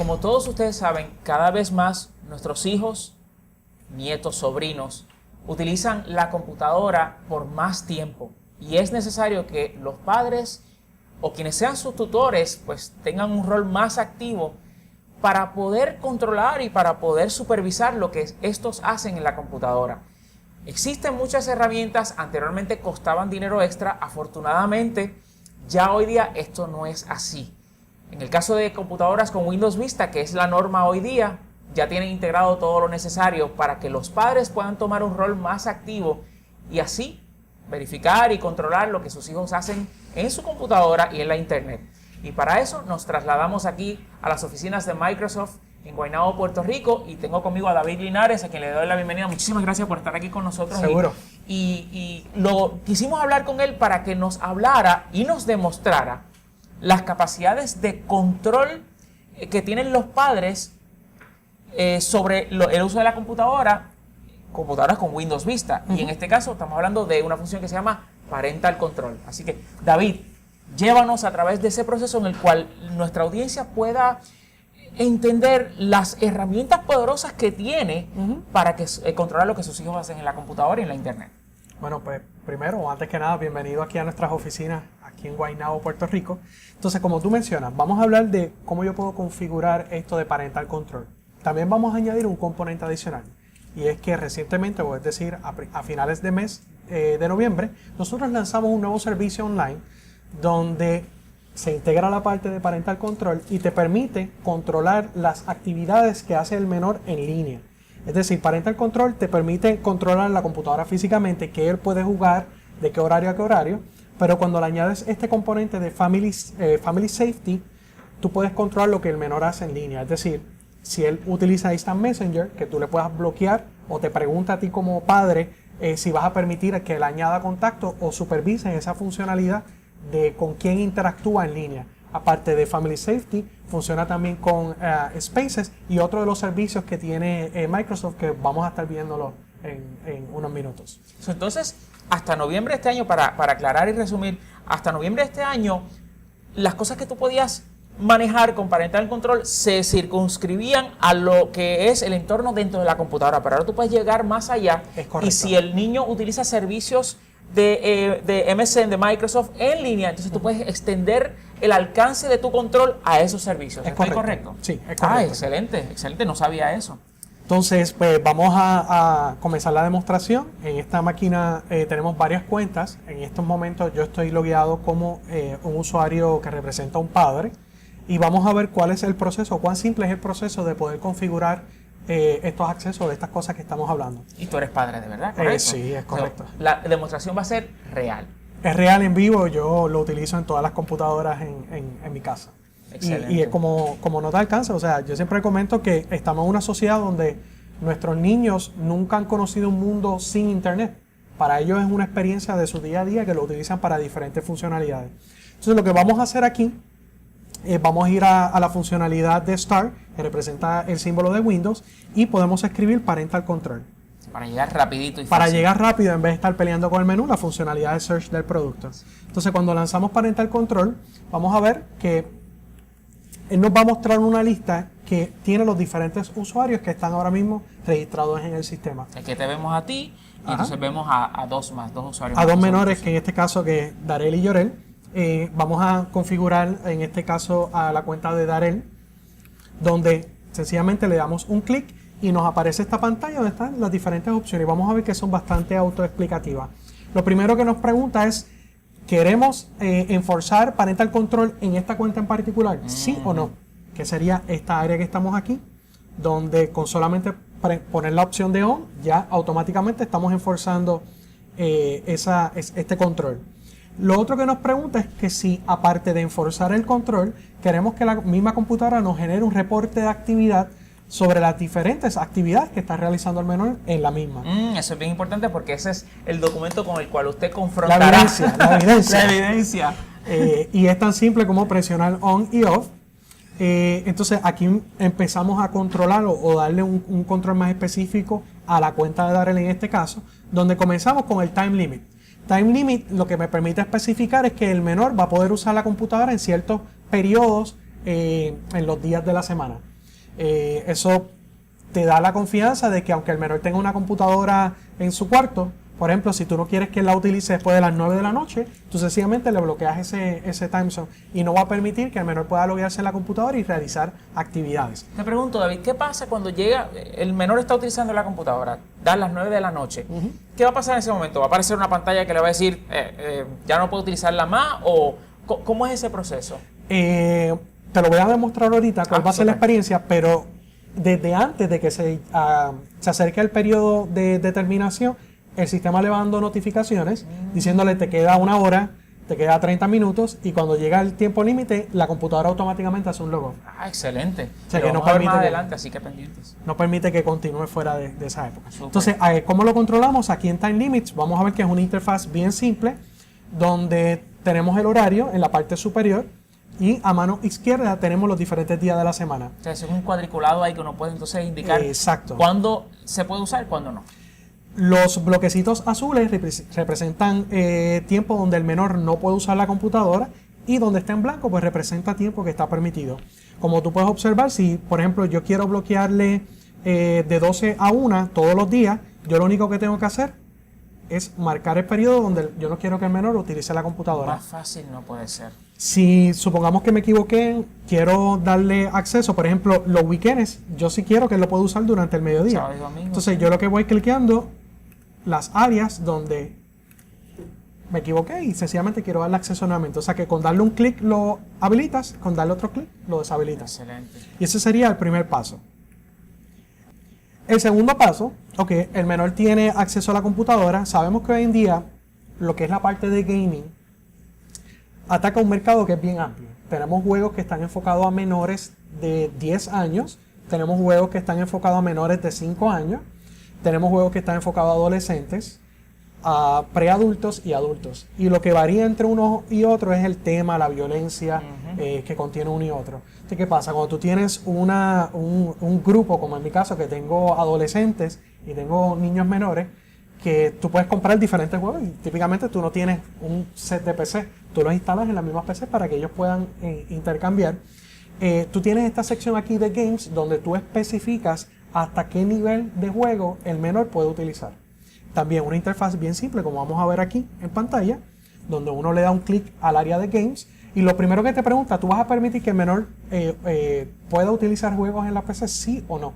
como todos ustedes saben, cada vez más nuestros hijos, nietos, sobrinos, utilizan la computadora por más tiempo. Y es necesario que los padres o quienes sean sus tutores, pues tengan un rol más activo para poder controlar y para poder supervisar lo que estos hacen en la computadora. Existen muchas herramientas, anteriormente costaban dinero extra, afortunadamente ya hoy día esto no es así. En el caso de computadoras con Windows Vista, que es la norma hoy día, ya tienen integrado todo lo necesario para que los padres puedan tomar un rol más activo y así verificar y controlar lo que sus hijos hacen en su computadora y en la internet. Y para eso nos trasladamos aquí a las oficinas de Microsoft en Guaynabo, Puerto Rico, y tengo conmigo a David Linares, a quien le doy la bienvenida. Muchísimas gracias por estar aquí con nosotros. Seguro. Y quisimos hablar con él para que nos hablara y nos demostrara las capacidades de control que tienen los padres sobre el uso de la computadoras con Windows Vista. Y en este caso estamos hablando de una función que se llama Parental Control. Así que, David, llévanos a través de ese proceso en el cual nuestra audiencia pueda entender las herramientas poderosas que tiene para controlar lo que sus hijos hacen en la computadora y en la internet. Bueno, pues primero, antes que nada, bienvenido aquí a nuestras oficinas aquí en Guaynabo, Puerto Rico. Entonces, como tú mencionas, vamos a hablar de cómo yo puedo configurar esto de Parental Control. También vamos a añadir un componente adicional, y es que recientemente, o es decir, a finales de mes de noviembre, nosotros lanzamos un nuevo servicio online donde se integra la parte de Parental Control y te permite controlar las actividades que hace el menor en línea. Es decir, Parental Control te permite controlar la computadora físicamente, que él puede jugar, de qué horario a qué horario, pero cuando le añades este componente de Family Safety, tú puedes controlar lo que el menor hace en línea. Es decir, si él utiliza Instant Messenger, que tú le puedas bloquear, o te pregunta a ti como padre si vas a permitir que él añada contacto o supervise esa funcionalidad de con quién interactúa en línea. Aparte de Family Safety, funciona también con Spaces y otro de los servicios que tiene Microsoft, que vamos a estar viéndolo en unos minutos. Entonces, hasta noviembre de este año, para aclarar y resumir, hasta noviembre de este año, las cosas que tú podías manejar con Parental Control se circunscribían a lo que es el entorno dentro de la computadora, pero ahora tú puedes llegar más allá. Es correcto. Y si el niño utiliza servicios de MSN, de Microsoft en línea, entonces tú puedes extender el alcance de tu control a esos servicios. ¿Es correcto? Sí, es correcto. Excelente, excelente, no sabía eso. Entonces, pues vamos a comenzar la demostración. En esta máquina tenemos varias cuentas. En estos momentos yo estoy logueado como un usuario que representa a un padre. Y vamos a ver cuál es el proceso, cuán simple es el proceso de poder configurar estos accesos de estas cosas que estamos hablando. Y tú eres padre, ¿de verdad? ¿Correcto? Sí, es correcto. La demostración va a ser real. Es real, en vivo, yo lo utilizo en todas las computadoras en mi casa. Excelente. Y como no te alcanza, o sea, yo siempre comento que estamos en una sociedad donde nuestros niños nunca han conocido un mundo sin internet. Para ellos es una experiencia de su día a día que lo utilizan para diferentes funcionalidades. Entonces lo que vamos a hacer aquí, vamos a ir a la funcionalidad de Start, que representa el símbolo de Windows, y podemos escribir Parental Control. Para llegar rapidito y fácil. Para llegar rápido, en vez de estar peleando con el menú, la funcionalidad de Search del producto. Entonces, cuando lanzamos Parental Control, vamos a ver que él nos va a mostrar una lista que tiene los diferentes usuarios que están ahora mismo registrados en el sistema. Es que te vemos a ti, y entonces vemos a dos usuarios. A dos menores, que en este caso que es Darel y Yorel. Vamos a configurar en este caso a la cuenta de Darel, donde sencillamente le damos un clic y nos aparece esta pantalla donde están las diferentes opciones. Vamos a ver que son bastante autoexplicativas. Lo primero que nos pregunta es, ¿queremos enforzar Parental Control en esta cuenta en particular? ¿Sí o no? Que sería esta área que estamos aquí, donde con solamente poner la opción de On, ya automáticamente estamos enforzando este control. Lo otro que nos pregunta es que si, aparte de enforzar el control, queremos que la misma computadora nos genere un reporte de actividad sobre las diferentes actividades que está realizando el menor en la misma. Eso es bien importante porque ese es el documento con el cual usted confrontará la evidencia. La evidencia. Y es tan simple como presionar On y Off. Entonces aquí empezamos a controlar o darle un control más específico a la cuenta de Darel en este caso, donde comenzamos con el Time Limit. Time Limit lo que me permite especificar es que el menor va a poder usar la computadora en ciertos periodos en los días de la semana. Eso te da la confianza de que aunque el menor tenga una computadora en su cuarto, por ejemplo, si tú no quieres que él la utilice después de las 9 de la noche, tú sencillamente le bloqueas ese time zone y no va a permitir que el menor pueda loguearse en la computadora y realizar actividades. Te pregunto, David, ¿qué pasa cuando llega, el menor está utilizando la computadora, dan las 9 de la noche? ¿Qué va a pasar en ese momento? ¿Va a aparecer una pantalla que le va a decir, ya no puedo utilizarla más? ¿O cómo es ese proceso? Te lo voy a demostrar ahorita cuál va a ser la experiencia, pero desde antes de que se acerque el periodo de determinación, el sistema le va dando notificaciones diciéndole te queda 1 hora, te queda 30 minutos y cuando llega el tiempo límite, la computadora automáticamente hace un logo. Ah, excelente. O sea, que no permite más adelante, así que pendientes. No permite que continúe fuera de esa época. Super. Entonces, ¿cómo lo controlamos? Aquí en Time Limits vamos a ver que es una interfaz bien simple donde tenemos el horario en la parte superior y a mano izquierda tenemos los diferentes días de la semana. O sea, es un cuadriculado ahí que uno puede entonces indicar cuándo se puede usar y cuándo no. Los bloquecitos azules representan tiempo donde el menor no puede usar la computadora y donde está en blanco pues representa tiempo que está permitido. Como tú puedes observar, si por ejemplo yo quiero bloquearle de 12 a 1 todos los días, yo lo único que tengo que hacer es marcar el periodo donde yo no quiero que el menor utilice la computadora. Más fácil no puede ser. Si supongamos que me equivoqué, quiero darle acceso, por ejemplo, los weekends, yo sí quiero que él lo pueda usar durante el mediodía. Sábado y domingo. Entonces yo lo que voy cliqueando las áreas donde me equivoqué y sencillamente quiero darle acceso nuevamente. O sea que con darle un clic lo habilitas, con darle otro clic lo deshabilitas. Excelente. Y ese sería el primer paso. El segundo paso, el menor tiene acceso a la computadora. Sabemos que hoy en día lo que es la parte de gaming ataca un mercado que es bien amplio. Tenemos juegos que están enfocados a menores de 10 años, tenemos juegos que están enfocados a menores de 5 años, tenemos juegos que están enfocados a adolescentes, a preadultos y adultos. Y lo que varía entre uno y otro es el tema, la violencia que contiene uno y otro. Entonces, ¿qué pasa? Cuando tú tienes un grupo, como en mi caso, que tengo adolescentes y tengo niños menores, que tú puedes comprar diferentes juegos y típicamente tú no tienes un set de PC, tú los instalas en las mismas PC para que ellos puedan intercambiar. Tú tienes esta sección aquí de Games donde tú especificas hasta qué nivel de juego el menor puede utilizar. También una interfaz bien simple, como vamos a ver aquí en pantalla, donde uno le da un clic al área de Games y lo primero que te pregunta, ¿tú vas a permitir que el menor pueda utilizar juegos en la PC, sí o no?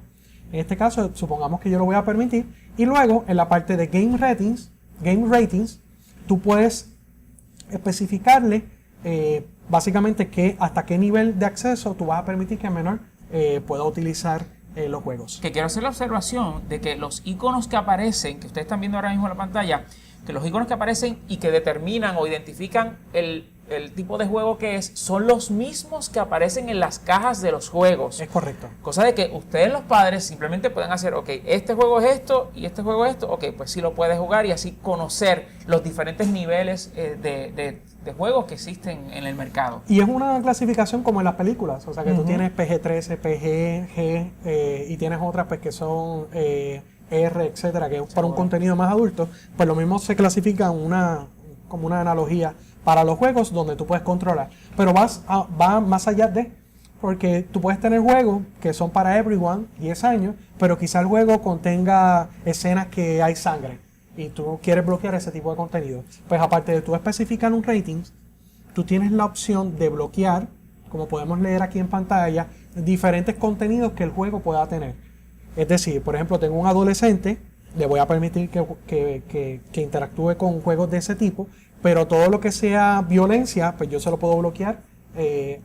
En este caso, supongamos que yo lo voy a permitir y luego en la parte de Game Ratings, tú puedes especificarle básicamente hasta qué nivel de acceso tú vas a permitir que el menor pueda utilizar los juegos. Que quiero hacer la observación de que los iconos que aparecen, que ustedes están viendo ahora mismo en la pantalla, que los iconos que aparecen y que determinan o identifican el tipo de juego que es, son los mismos que aparecen en las cajas de los juegos. Es correcto. Cosa de que ustedes los padres simplemente pueden hacer, ok, este juego es esto y este juego es esto, ok, pues sí lo puedes jugar y así conocer los diferentes niveles de juegos que existen en el mercado. Y es una clasificación como en las películas, o sea que tú tienes PG-13, PG, G y tienes otras pues que son R, etcétera, que es para un contenido más adulto. Pues lo mismo se clasifica como una analogía para los juegos donde tú puedes controlar, pero va más allá porque tú puedes tener juegos que son para everyone, 10 años, pero quizá el juego contenga escenas que hay sangre y tú quieres bloquear ese tipo de contenido. Pues aparte de tú especificar un rating, tú tienes la opción de bloquear, como podemos leer aquí en pantalla, diferentes contenidos que el juego pueda tener. Es decir, por ejemplo, tengo un adolescente, le voy a permitir que interactúe con juegos de ese tipo, pero todo lo que sea violencia, pues yo se lo puedo bloquear,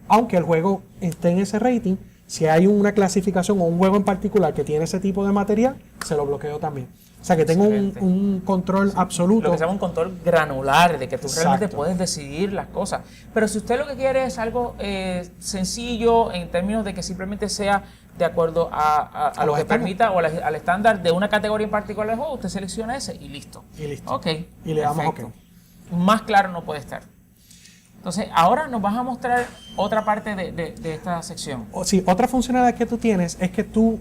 aunque el juego esté en ese rating. Si hay una clasificación o un juego en particular que tiene ese tipo de material, se lo bloqueo también. O sea que tengo un control absoluto. Lo que se llama un control granular, de que tú Exacto. realmente puedes decidir las cosas. Pero si usted lo que quiere es algo sencillo en términos de que simplemente sea de acuerdo a lo que permita o al estándar de una categoría en particular del juego, usted selecciona ese y listo. Y listo. Ok. Y le damos OK. Más claro no puede estar. Entonces, ahora nos vas a mostrar otra parte de esta sección. Sí, otra funcionalidad que tú tienes es que tú,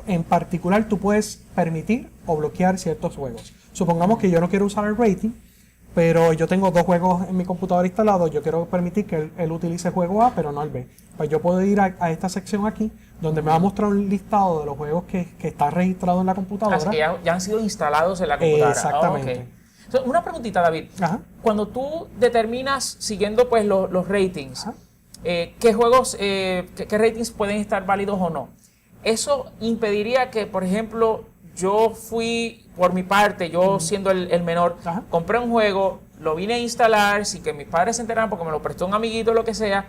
en particular, tú puedes permitir o bloquear ciertos juegos. Supongamos que yo no quiero usar el rating, pero yo tengo 2 juegos en mi computadora instalados, yo quiero permitir que él utilice juego A, pero no el B. Pues yo puedo ir a esta sección aquí, donde me va a mostrar un listado de los juegos que están registrados en la computadora. Así que ya han sido instalados en la computadora. Exactamente. Okay. Entonces, una preguntita, David. Ajá. Cuando tú determinas, siguiendo pues los ratings, Ajá. ¿Qué juegos, qué ratings pueden estar válidos o no? Eso impediría que, por ejemplo, yo fui, por mi parte, yo siendo el menor, Ajá. compré un juego, lo vine a instalar sin que mis padres se enteraran porque me lo prestó un amiguito o lo que sea,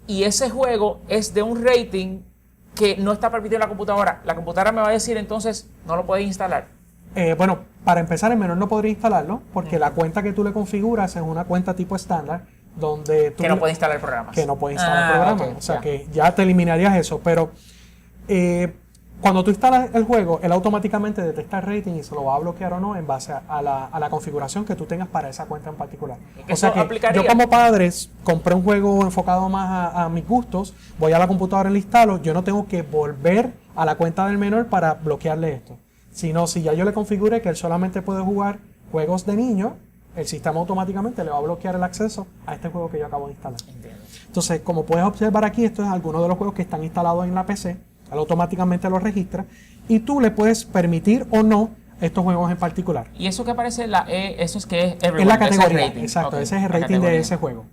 y ese juego es de un rating que no está permitido en la computadora. La computadora me va a decir entonces, no lo puedes instalar. Bueno, para empezar, el menor no podría instalarlo porque la cuenta que tú le configuras es una cuenta tipo estándar donde tú Que no puede instalar programas. Que no puede instalar programas. Okay, o sea ya. que ya te eliminarías eso. Pero cuando tú instalas el juego, él automáticamente detecta el rating y se lo va a bloquear o no en base a la configuración que tú tengas para esa cuenta en particular. ¿Y O sea eso que aplicaría? yo como padres compré un juego enfocado más a mis gustos, voy a la computadora y lo instalo, yo no tengo que volver a la cuenta del menor para bloquearle esto. Sino si ya yo le configuré que él solamente puede jugar juegos de niños, el sistema automáticamente le va a bloquear el acceso a este juego que yo acabo de instalar. Entiendo. Entonces, como puedes observar aquí, esto es alguno de los juegos que están instalados en la PC, él automáticamente los registra y tú le puedes permitir o no estos juegos en particular. Y eso que aparece en la E, eso es que es Es everyone, la ese categoría, rating. exacto, Okay, ese es el la rating de categoría. ese juego.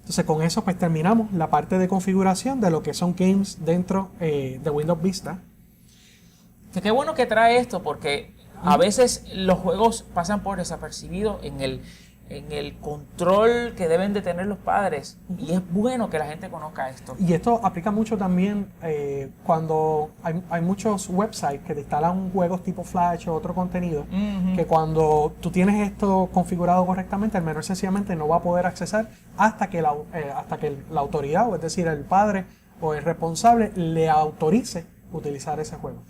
Entonces, con eso pues terminamos la parte de configuración de lo que son games dentro de Windows Vista. Que qué bueno que trae esto porque a veces los juegos pasan por desapercibido en el control que deben de tener los padres y es bueno que la gente conozca esto. Y esto aplica mucho también cuando hay muchos websites que te instalan juegos tipo Flash o otro contenido, que cuando tú tienes esto configurado correctamente, el menor sencillamente no va a poder accesar hasta que la autoridad, o es decir, el padre o el responsable, le autorice utilizar ese juego.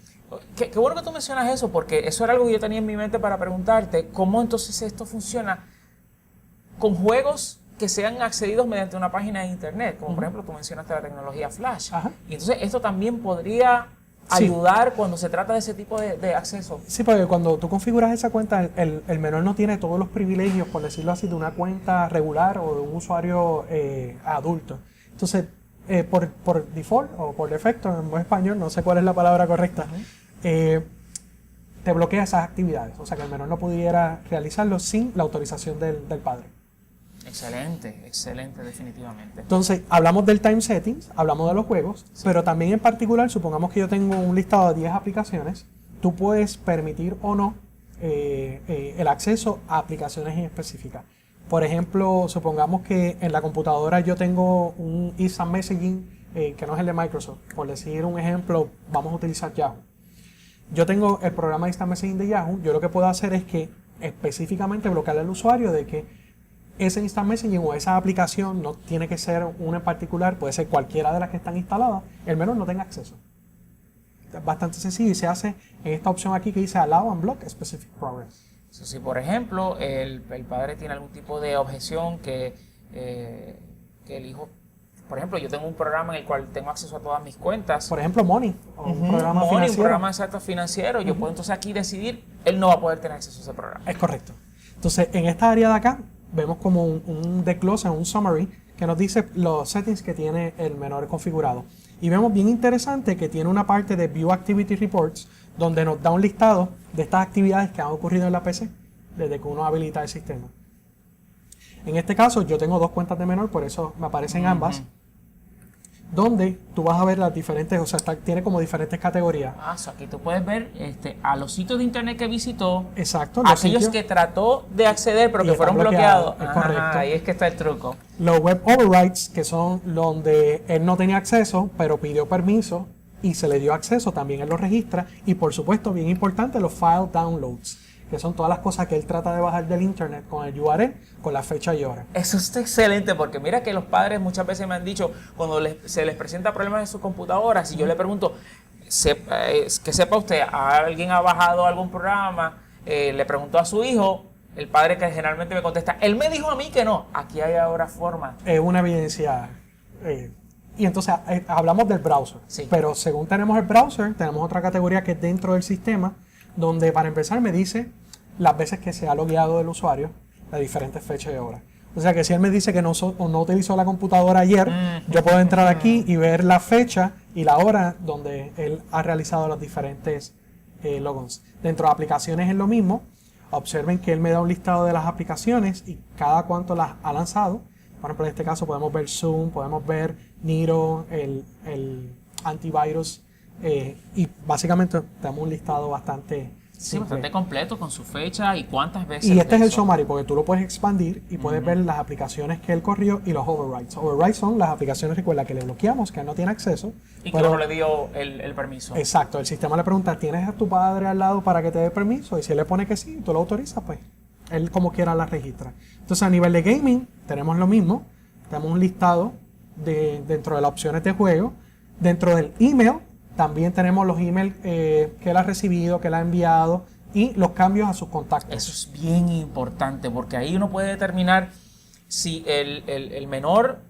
Qué bueno que tú mencionas eso porque eso era algo que yo tenía en mi mente para preguntarte, ¿cómo entonces esto funciona con juegos que sean accedidos mediante una página de internet? Como por ejemplo tú mencionaste la tecnología Flash. Ajá. Y entonces esto también podría Sí. ayudar cuando se trata de ese tipo de acceso. Sí, porque cuando tú configuras esa cuenta, el menor no tiene todos los privilegios, por decirlo así, de una cuenta regular o de un usuario adulto. Entonces, por default o por defecto, en buen español, no sé cuál es la palabra correcta, te bloquea esas actividades. O sea, que el menor no pudiera realizarlo sin la autorización del padre. Excelente, excelente, definitivamente. Entonces, hablamos del time settings, hablamos de los juegos, pero también en particular, supongamos que yo tengo un listado de 10 aplicaciones, tú puedes permitir o no el acceso a aplicaciones en específicas. Por ejemplo, supongamos que en la computadora yo tengo un Instant Messaging que no es el de Microsoft. Por decir un ejemplo, vamos a utilizar Yahoo. Yo tengo el programa Instant Messaging de Yahoo, yo lo que puedo hacer es que específicamente bloquearle al usuario de que ese Instant Messaging o esa aplicación no tiene que ser una en particular, puede ser cualquiera de las que están instaladas, el menor no tenga acceso. Es bastante sencillo y se hace en esta opción aquí que dice Allow and Block Specific Programs. So, si por ejemplo el padre tiene algún tipo de objeción que el hijo, por ejemplo, yo tengo un programa en el cual tengo acceso a todas mis cuentas. Por ejemplo, Money, o un programa Money, financiero. un programa exacto financiero, yo puedo entonces aquí decidir, él no va a poder tener acceso a ese programa. Es correcto. Entonces, en esta área de acá, vemos como un desglose, un summary, que nos dice los settings que tiene el menor configurado. Y vemos bien interesante que tiene una parte de View Activity Reports, donde nos da un listado de estas actividades que han ocurrido en la PC desde que uno habilita el sistema. En este caso, yo tengo 2 cuentas de menor, por eso me aparecen ambas, donde tú vas a ver las diferentes, o sea, tiene como diferentes categorías. So aquí tú puedes ver a los sitios de internet que visitó, Exacto. Los aquellos sitios, que trató de acceder pero Y que fueron están bloqueados, bloqueados. es correcto. Ahí es que está el truco. los web overrides, que son donde él no tenía acceso, pero pidió permiso y se le dio acceso, también él lo registra. Y por supuesto, bien importante, los file downloads, que son todas las cosas que él trata de bajar del internet con el URL, con la fecha y hora. Eso está excelente porque mira que los padres muchas veces me han dicho cuando se les presenta problemas en sus computadoras y yo le pregunto, que sepa usted, ¿alguien ha bajado algún programa? Le preguntó a su hijo, el padre que generalmente me contesta, él me dijo a mí que no. Aquí hay ahora forma. Es una evidencia. Y entonces hablamos del browser, Sí. pero según tenemos el browser, tenemos otra categoría que es dentro del sistema, donde para empezar me dice las veces que se ha logueado el usuario, de diferentes fechas y horas. O sea que si él me dice que no utilizó la computadora ayer, yo puedo entrar aquí y ver la fecha y la hora donde él ha realizado los diferentes logons. Dentro de aplicaciones es lo mismo. Observen que él me da un listado de las aplicaciones y cada cuánto las ha lanzado. Por ejemplo, en este caso podemos ver Zoom, podemos ver Niro, el antivirus, y básicamente tenemos un listado bastante bastante completo con su fecha y cuántas veces. Y este es el summary porque tú lo puedes expandir y puedes ver las aplicaciones que él corrió y los overrides. Overrides son las aplicaciones, recuerda, que le bloqueamos, que él no tiene acceso. Y que no le dio el permiso. Exacto, el sistema le pregunta, ¿tienes a tu padre al lado para que te dé permiso? Y si él le pone que sí, tú lo autorizas, pues él como quiera la registra. Entonces a nivel de gaming tenemos lo mismo, tenemos un listado dentro de las opciones de juego. Dentro del email también tenemos los emails que él ha recibido, que él ha enviado y los cambios a sus contactos. Eso es bien importante porque ahí uno puede determinar si el menor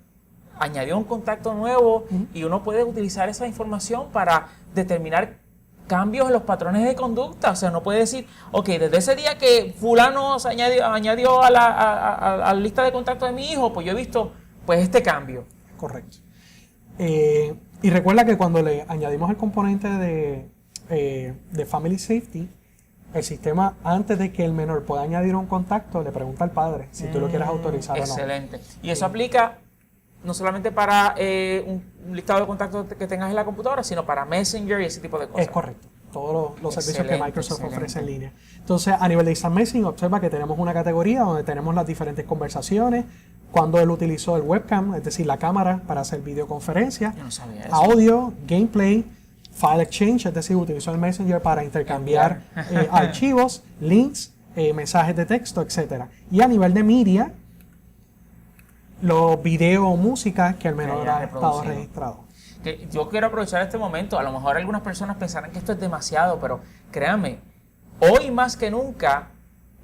añadió un contacto nuevo y uno puede utilizar esa información para determinar cambios en los patrones de conducta. O sea, no puede decir, ok, desde ese día que fulano se añadió a la lista de contactos de mi hijo, pues yo he visto pues este cambio. Correcto. Y recuerda que cuando le añadimos el componente de Family Safety, el sistema, antes de que el menor pueda añadir un contacto, le pregunta al padre si tú lo quieres autorizar o no. Excelente. Y eso aplica no solamente para un listado de contactos que tengas en la computadora, sino para Messenger y ese tipo de cosas. Es correcto. Todos los servicios que Microsoft ofrece en línea. Entonces, a nivel de Instant Messaging, observa que tenemos una categoría donde tenemos las diferentes conversaciones, cuando él utilizó el webcam, es decir, la cámara para hacer videoconferencia, Yo no sabía eso. audio, gameplay, file exchange, es decir, utilizó el Messenger para intercambiar archivos, links, mensajes de texto, etc. Y a nivel de media, los videos o música que el menor ha estado registrado. Que yo quiero aprovechar este momento, a lo mejor algunas personas pensarán que esto es demasiado, pero créanme, hoy más que nunca,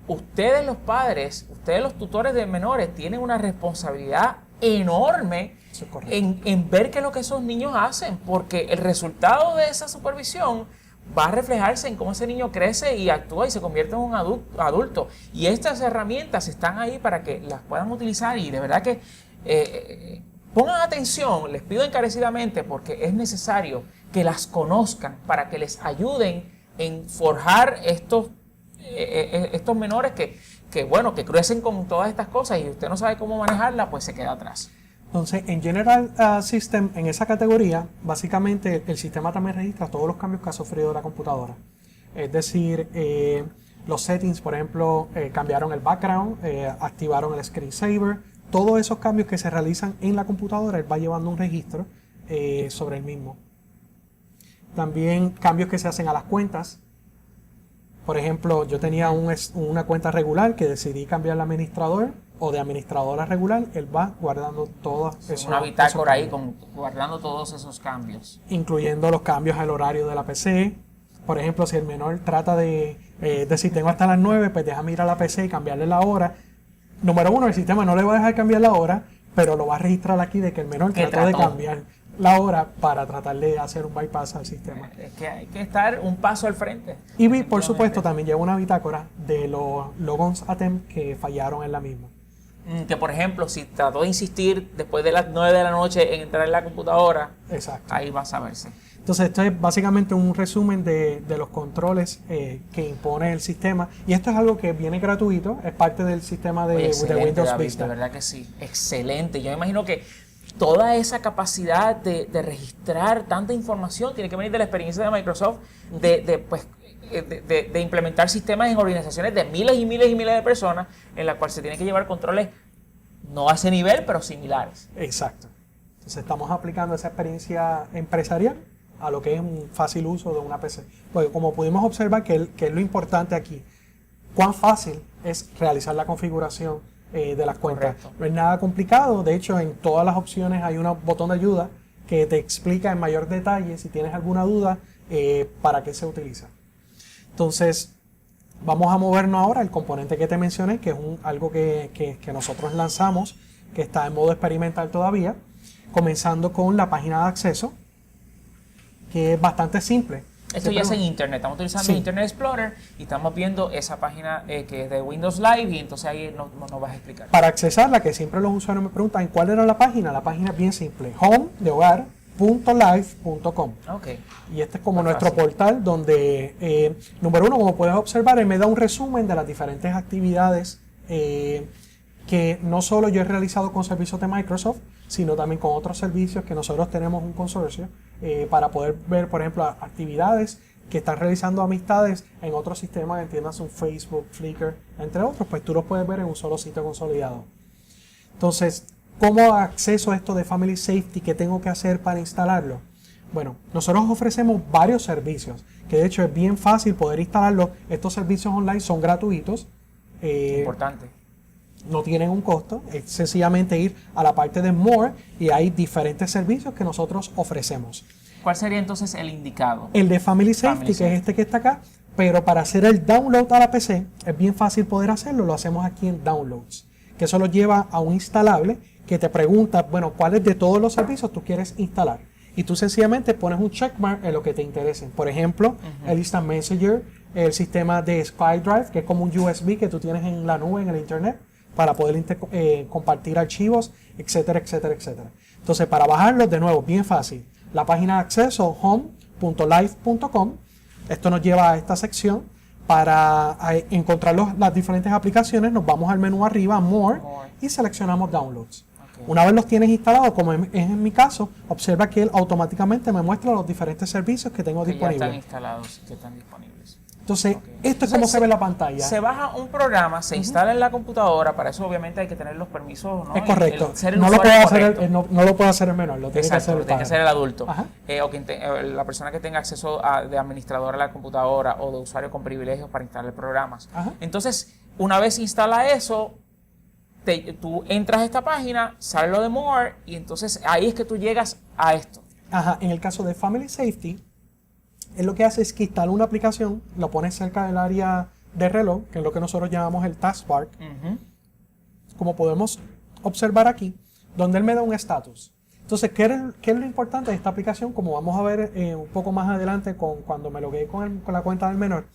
ustedes los padres, ustedes los tutores de menores tienen una responsabilidad enorme en ver qué es lo que esos niños hacen, porque el resultado de esa supervisión va a reflejarse en cómo ese niño crece y actúa y se convierte en un adulto. Y estas herramientas están ahí para que las puedan utilizar y de verdad que pongan atención, les pido encarecidamente porque es necesario que las conozcan para que les ayuden en forjar estos menores que crecen con todas estas cosas y usted no sabe cómo manejarla, pues se queda atrás. Entonces, en General System, en esa categoría, básicamente el sistema también registra todos los cambios que ha sufrido la computadora. Es decir, los settings, por ejemplo, cambiaron el background, activaron el screensaver, todos esos cambios que se realizan en la computadora, él va llevando un registro sobre el mismo. También cambios que se hacen a las cuentas. Por ejemplo, yo tenía una cuenta regular que decidí cambiar al administrador o de administrador a regular, él va guardando todos esos una bitácora ahí guardando todos esos cambios. Incluyendo los cambios al horario de la PC. Por ejemplo, si el menor trata de decir tengo hasta las 9, pues déjame ir a la PC y cambiarle la hora. Número uno, el sistema no le va a dejar cambiar la hora, pero lo va a registrar aquí de que el menor trató de cambiar la hora para tratar de hacer un bypass al sistema. Es que hay que estar un paso al frente. Y por supuesto también lleva una bitácora de los logons attempt que fallaron en la misma. Que por ejemplo, si trató de insistir después de las 9 de la noche en entrar en la computadora, exacto, ahí va a saberse. Entonces esto es básicamente un resumen de los controles que impone el sistema. Y esto es algo que viene gratuito, es parte del sistema de Windows David, Vista. De verdad que sí, excelente. Yo me imagino que toda esa capacidad de registrar tanta información tiene que venir de la experiencia de Microsoft, de implementar sistemas en organizaciones de miles y miles y miles de personas en las cuales se tienen que llevar controles no a ese nivel, pero similares. Exacto. Entonces estamos aplicando esa experiencia empresarial a lo que es un fácil uso de una PC. Porque como pudimos observar que es lo importante aquí, cuán fácil es realizar la configuración de las cuentas. Correcto. No es nada complicado, de hecho en todas las opciones hay un botón de ayuda que te explica en mayor detalle si tienes alguna duda para qué se utiliza. Entonces vamos a movernos ahora al componente que te mencioné, que es algo que nosotros lanzamos, que está en modo experimental todavía, comenzando con la página de acceso, que es bastante simple. Esto ya es en Internet, estamos utilizando Sí. Internet Explorer y estamos viendo esa página que es de Windows Live y entonces ahí nos vas a explicar. Para accesarla, que siempre los usuarios me preguntan cuál era la página es bien simple, home de hogar .live.com. Ok. Y este es como Muy nuestro fácil. portal donde, número uno, como puedes observar, él me da un resumen de las diferentes actividades que no solo yo he realizado con servicios de Microsoft, sino también con otros servicios que nosotros tenemos un consorcio para poder ver, por ejemplo, actividades que están realizando amistades en otros sistemas, entiendas un Facebook, Flickr, entre otros, pues tú los puedes ver en un solo sitio consolidado. Entonces, ¿cómo acceso a esto de Family Safety? ¿Qué tengo que hacer para instalarlo? Bueno, nosotros ofrecemos varios servicios, que de hecho es bien fácil poder instalarlo. Estos servicios online son gratuitos, Importante. no tienen un costo, es sencillamente ir a la parte de More y hay diferentes servicios que nosotros ofrecemos. ¿Cuál sería entonces el indicado? El de Family Safety, Family que Safety. es este que está acá, pero para hacer el download a la PC es bien fácil poder hacerlo, lo hacemos aquí en Downloads, que eso lo lleva a un instalable que te pregunta, bueno, cuáles de todos los servicios tú quieres instalar. Y tú sencillamente pones un checkmark en lo que te interese. Por ejemplo, el Instant Messenger, el sistema de SkyDrive, que es como un USB que tú tienes en la nube, en el internet, para poder compartir archivos, etcétera, etcétera, etcétera. Entonces, para bajarlos, de nuevo, bien fácil. La página de acceso, home.live.com. Esto nos lleva a esta sección. Para encontrar las diferentes aplicaciones, nos vamos al menú arriba, More, y seleccionamos Downloads. Ok. Una vez los tienes instalados, como es en mi caso, observa que él automáticamente me muestra los diferentes servicios que tengo Que ya están disponibles. instalados y que están disponibles. Entonces, Ok. esto es como se ve en la pantalla. Se baja un programa, se instala en la computadora, para eso obviamente hay que tener los permisos, ¿no? Es correcto. Ser el No lo, usuario puede hacer correcto. no lo puede hacer el menor, lo tiene que hacer Exacto, el tiene que padre. ser el adulto. Ajá. O la persona que tenga acceso de administrador a la computadora o de usuario con privilegios para instalar programas. Ajá. Entonces, una vez instala eso, tú entras a esta página, sale lo de More y entonces ahí es que tú llegas a esto. Ajá, en el caso de Family Safety, él lo que hace es que instala una aplicación, lo pone cerca del área de reloj, que es lo que nosotros llamamos el taskbar, Ujú. como podemos observar aquí, donde él me da un estatus. Entonces, ¿qué es lo importante de esta aplicación? Como vamos a ver un poco más adelante cuando me logueé con la cuenta del menor,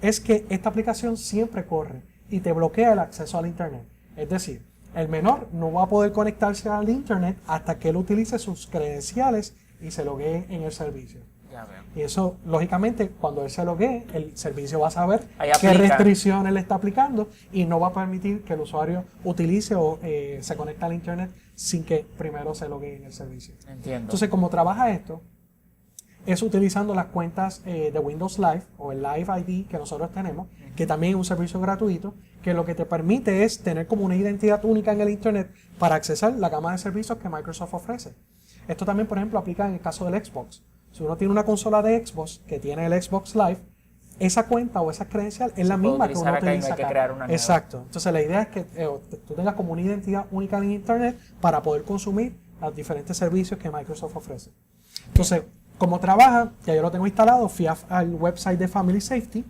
es que esta aplicación siempre corre y te bloquea el acceso al internet. Es decir, el menor no va a poder conectarse al internet hasta que él utilice sus credenciales y se loguee en el servicio. Ya veo. Y eso, lógicamente, cuando él se loguee, el servicio va a saber Ahí qué aplica. restricciones le está aplicando y no va a permitir que el usuario utilice o se conecte al internet sin que primero se loguee en el servicio. Entiendo. Entonces, como trabaja esto, es utilizando las cuentas de Windows Live o el Live ID que nosotros tenemos, que también es un servicio gratuito, que lo que te permite es tener como una identidad única en el internet para accesar la gama de servicios que Microsoft ofrece. Esto también, por ejemplo, aplica en el caso del Xbox. Si uno tiene una consola de Xbox que tiene el Xbox Live, esa cuenta o esa credencial es la puede misma que uno utilizar acá y no utiliza hay que acá. crear una nueva. Exacto. Entonces la idea es que tú tengas como una identidad única en internet para poder consumir los diferentes servicios que Microsoft ofrece. Entonces, como trabaja, ya yo lo tengo instalado, fui al website de Family Safety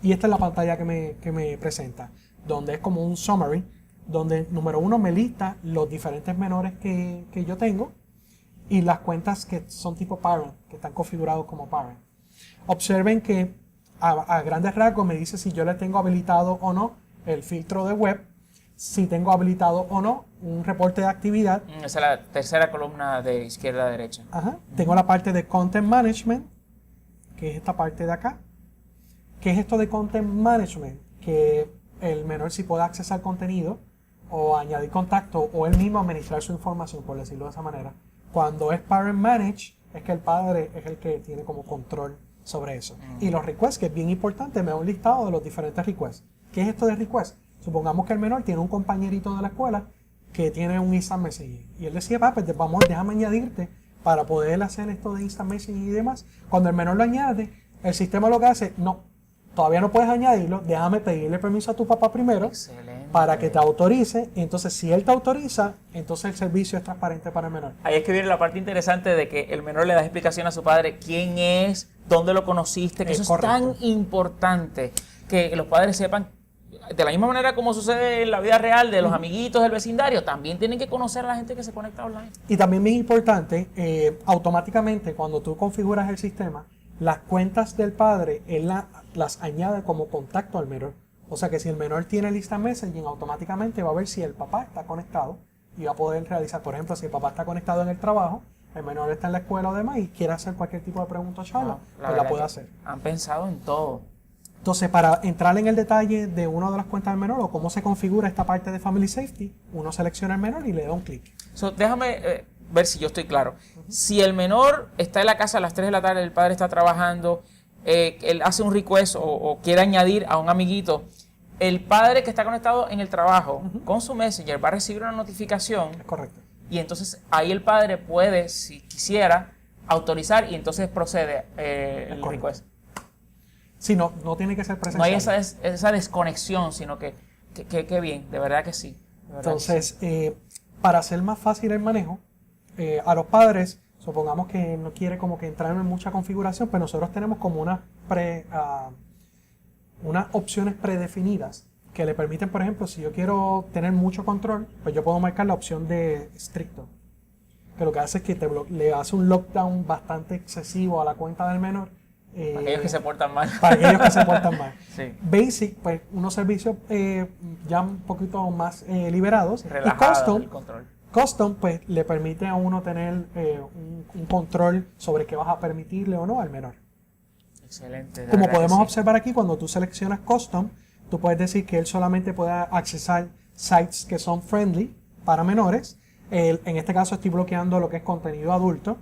y esta es la pantalla que me presenta, donde es como un summary, donde número uno me lista los diferentes menores que yo tengo y las cuentas que son tipo parent, que están configurados como parent. Observen que a grandes rasgos me dice si yo le tengo habilitado o no el filtro de web, si tengo habilitado o no un reporte de actividad. Esa es la tercera columna de izquierda a derecha. Ajá. Tengo la parte de Content Management, que es esta parte de acá. ¿Qué es esto de Content Management? Que el menor sí puede accesar contenido o añadir contacto o él mismo administrar su información, por decirlo de esa manera. Cuando es Parent Manage, es que el padre es el que tiene como control sobre eso. Y los requests, que es bien importante, me da un listado de los diferentes requests. ¿Qué es esto de requests? Supongamos que el menor tiene un compañerito de la escuela que tiene un Instant Messaging. Y él decía, papá, déjame añadirte para poder hacer esto de Instant Messaging y demás. Cuando el menor lo añade, el sistema lo que hace, no, todavía no puedes añadirlo, déjame pedirle permiso a tu papá primero. Excelente. Para que te autorice. Entonces, si él te autoriza, entonces el servicio es transparente para el menor. Ahí es que viene la parte interesante de que el menor le da explicación a su padre quién es, dónde lo conociste, que Es eso correcto. es tan importante que los padres sepan. De la misma manera como sucede en la vida real de los amiguitos del vecindario, también tienen que conocer a la gente que se conecta online. Y también bien importante, automáticamente cuando tú configuras el sistema, las cuentas del padre, él las añade como contacto al menor. O sea que si el menor tiene lista messaging, automáticamente va a ver si el papá está conectado y va a poder realizar, por ejemplo, si el papá está conectado en el trabajo, el menor está en la escuela o demás y quiere hacer cualquier tipo de pregunta a Charlotte, pues la puede hacer. Han pensado en todo. Entonces, para entrar en el detalle de una de las cuentas del menor o cómo se configura esta parte de Family Safety, uno selecciona el menor y le da un clic. Déjame ver si yo estoy claro. Si el menor está en la casa a las 3 de la tarde, el padre está trabajando, él hace un request o quiere añadir a un amiguito, el padre que está conectado en el trabajo con su Messenger va a recibir una notificación. Es correcto. Y entonces ahí el padre puede, si quisiera, autorizar y entonces procede el request. Sí, no tiene que ser presencial. No hay esa desconexión, sino que bien, de verdad que sí. Entonces, para hacer más fácil el manejo, a los padres, supongamos que no quiere como que entrar en mucha configuración, pues nosotros tenemos como unas opciones predefinidas que le permiten, por ejemplo, si yo quiero tener mucho control, pues yo puedo marcar la opción de estricto, que lo que hace es que le hace un lockdown bastante excesivo a la cuenta del menor. Para aquellos que se portan mal. Para aquellos que se portan mal. Sí. Basic, pues unos servicios ya un poquito más liberados. Relajado, y Custom, pues le permite a uno tener un control sobre qué vas a permitirle o no al menor. Excelente. Como podemos observar aquí, cuando tú seleccionas Custom, tú puedes decir que él solamente pueda accesar sites que son friendly para menores. En este caso estoy bloqueando lo que es contenido adulto.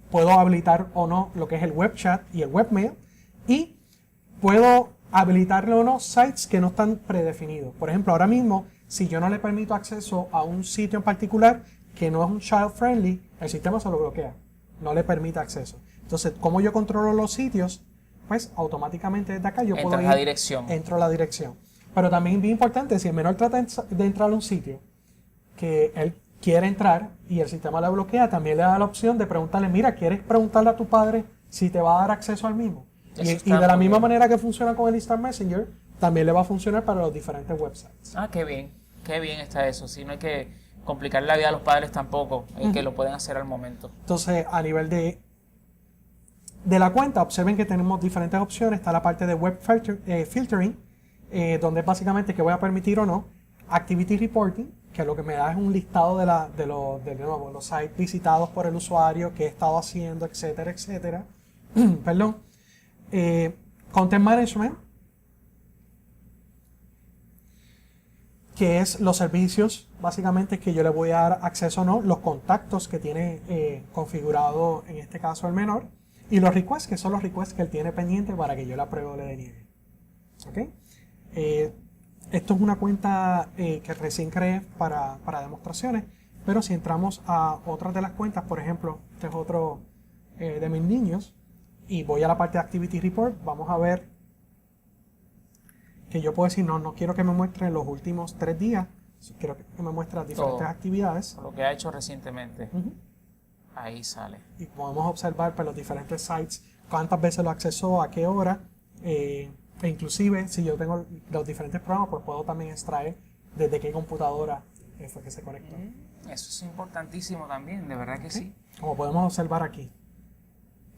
Puedo habilitar o no lo que es el web chat y el webmail. Y puedo habilitarle o no sites que no están predefinidos. Por ejemplo, ahora mismo, si yo no le permito acceso a un sitio en particular que no es un child friendly, el sistema se lo bloquea. No le permite acceso. Entonces, ¿cómo yo controlo los sitios? Pues automáticamente desde acá yo puedo ir. Entro a la dirección. Pero también bien importante, si el menor trata de entrar a un sitio que él quiere entrar y el sistema le bloquea, también le da la opción de preguntarle, mira, ¿quieres preguntarle a tu padre si te va a dar acceso al mismo? Y de la misma manera que funciona con el Instant Messenger, también le va a funcionar para los diferentes websites. Ah, qué bien está eso. Si no hay que complicar la vida a los padres tampoco, que lo pueden hacer al momento. Entonces, a nivel de la cuenta, observen que tenemos diferentes opciones. Está la parte de web filtering, donde básicamente que voy a permitir o no. Activity reporting, que lo que me da es un listado de los sites visitados por el usuario, qué he estado haciendo, etcétera, etcétera. Perdón. Content management, que es los servicios básicamente que yo le voy a dar acceso o no, los contactos que tiene configurado en este caso el menor, y los requests, que son los requests que él tiene pendiente para que yo le apruebe o le deniegue. ¿Okay? Esto es una cuenta que recién creé para demostraciones, pero si entramos a otras de las cuentas, por ejemplo, este es otro de mis niños, y voy a la parte de Activity Report, vamos a ver que yo puedo decir, no quiero que me muestre los últimos 3 días, quiero que me muestre las diferentes actividades. Lo que ha hecho recientemente. Ahí sale. Y podemos observar pues, los diferentes sites, cuántas veces lo accesó, a qué hora, e inclusive si yo tengo los diferentes programas, pues puedo también extraer desde qué computadora fue que se conectó. Eso es importantísimo también, de verdad que sí. Como podemos observar aquí.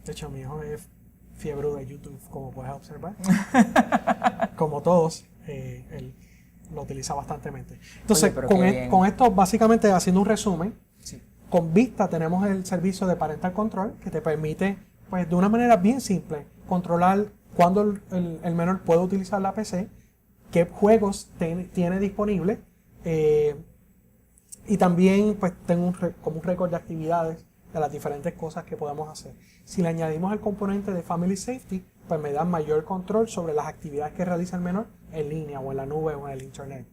De hecho, mi hijo es fiebre de YouTube, como puedes observar. Como todos, él lo utiliza bastantemente. Entonces, con esto, básicamente, haciendo un resumen, con Vista tenemos el servicio de Parental Control, que te permite, pues, de una manera bien simple, controlar cuándo el menor puede utilizar la PC, qué juegos tiene disponible, y también, pues, tengo como un récord de actividades de las diferentes cosas que podemos hacer. Si le añadimos el componente de Family Safety, pues me da mayor control sobre las actividades que realiza el menor en línea o en la nube o en el internet.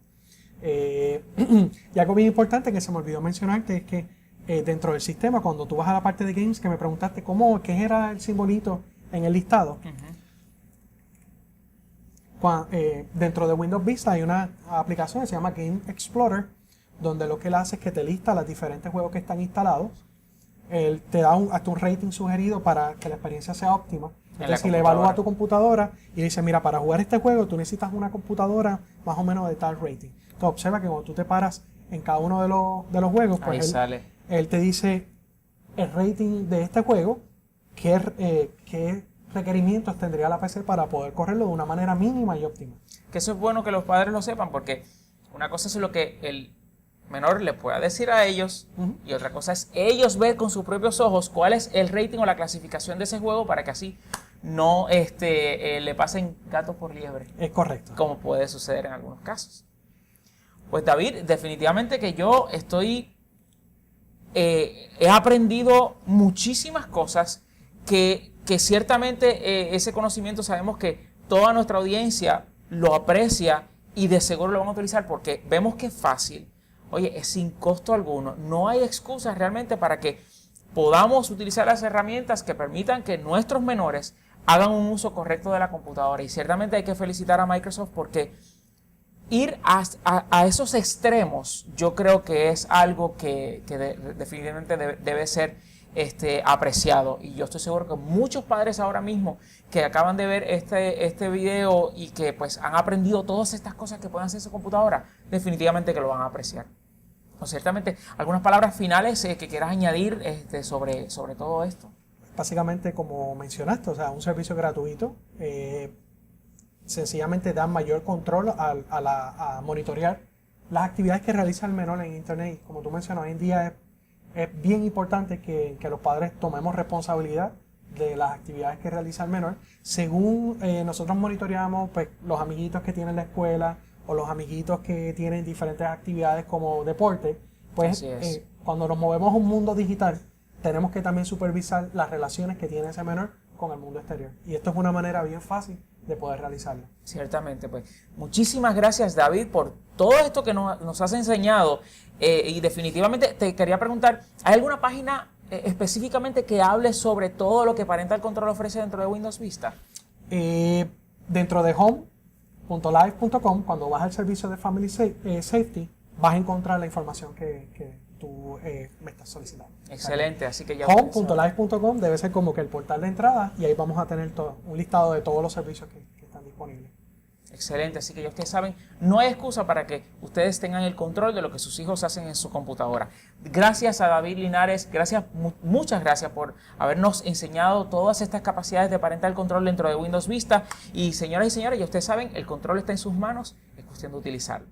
Y algo bien importante que se me olvidó mencionarte es que dentro del sistema, cuando tú vas a la parte de games, que me preguntaste qué era el simbolito en el listado, dentro de Windows Vista hay una aplicación que se llama Game Explorer, donde lo que él hace es que te lista los diferentes juegos que están instalados. Él te da hasta un rating sugerido para que la experiencia sea óptima. Entonces, si le evalúa tu computadora y dice, mira, para jugar este juego tú necesitas una computadora más o menos de tal rating. Entonces, observa que cuando tú te paras en cada uno de los juegos, pues él te dice el rating de este juego, qué requerimientos tendría la PC para poder correrlo de una manera mínima y óptima. Que eso es bueno que los padres lo sepan, porque una cosa es lo que el menor le pueda decir a ellos, y otra cosa es ellos ver con sus propios ojos cuál es el rating o la clasificación de ese juego, para que así no le pasen gato por liebre. Es correcto. Como puede suceder en algunos casos. Pues David, definitivamente que yo he aprendido muchísimas cosas que ciertamente ese conocimiento sabemos que toda nuestra audiencia lo aprecia y de seguro lo van a utilizar, porque vemos que es fácil. Oye, es sin costo alguno. No hay excusas realmente para que podamos utilizar las herramientas que permitan que nuestros menores hagan un uso correcto de la computadora. Y ciertamente hay que felicitar a Microsoft, porque ir a esos extremos yo creo que es algo que definitivamente debe ser apreciado. Y yo estoy seguro que muchos padres ahora mismo que acaban de ver este video y que pues han aprendido todas estas cosas que pueden hacer en su computadora, definitivamente que lo van a apreciar. O ciertamente, algunas palabras finales que quieras añadir sobre todo esto. Básicamente, como mencionaste, o sea, un servicio gratuito, sencillamente da mayor control a monitorear las actividades que realiza el menor en Internet. Como tú mencionas, hoy en día es bien importante que los padres tomemos responsabilidad de las actividades que realiza el menor. Según nosotros monitoreamos pues, los amiguitos que tiene la escuela o los amiguitos que tienen diferentes actividades como deporte, pues cuando nos movemos a un mundo digital, tenemos que también supervisar las relaciones que tiene ese menor con el mundo exterior. Y esto es una manera bien fácil de poder realizarlo. Ciertamente, pues muchísimas gracias, David, por todo esto que nos has enseñado. Y definitivamente te quería preguntar, ¿hay alguna página específicamente que hable sobre todo lo que Parental Control ofrece dentro de Windows Vista? Dentro de home.live.com, cuando vas al servicio de Family Safety, vas a encontrar la información que tú me estás solicitando. Excelente, así que ya home.live.com debe ser como que el portal de entrada, y ahí vamos a tener un listado de todos los servicios que están disponibles. Excelente, así que ya ustedes saben, no hay excusa para que ustedes tengan el control de lo que sus hijos hacen en su computadora. Gracias a David Linares, muchas gracias por habernos enseñado todas estas capacidades de Parental Control dentro de Windows Vista. Y señoras y señores, ya ustedes saben, el control está en sus manos, es cuestión de utilizarlo.